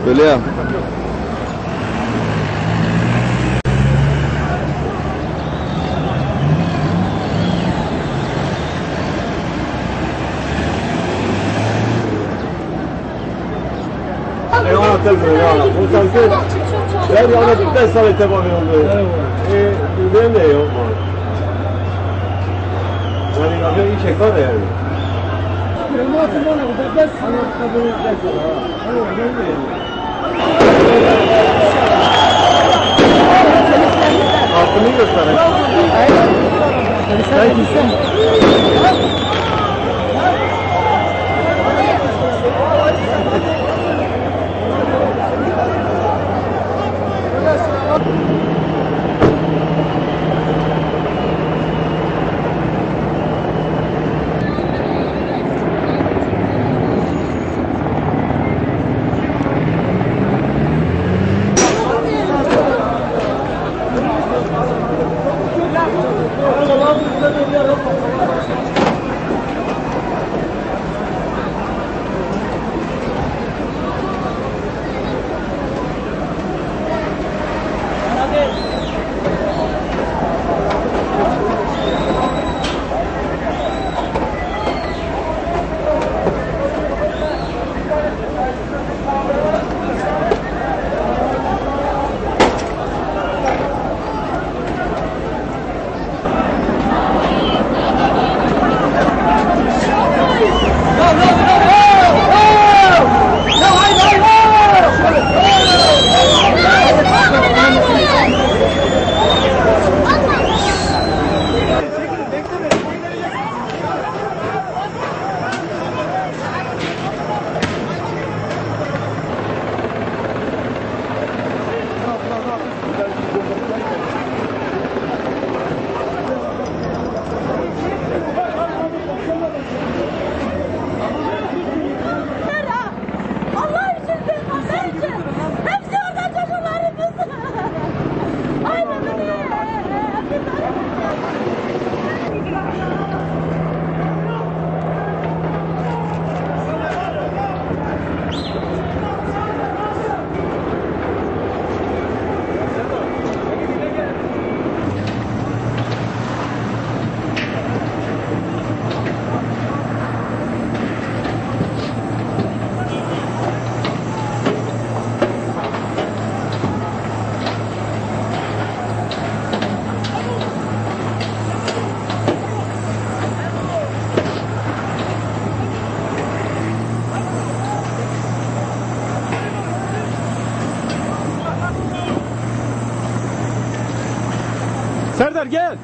Öyle ya. Eyvallah telefonu ya. Bu sanki ben yani 5 sene devam ediyorum. Ben de yok. Yani abi iyi çek var yani. Ben hatırlamam da 5 sene kabul edecek ha. Evet ben Altını göster. Sen kimsin? Serdar gel.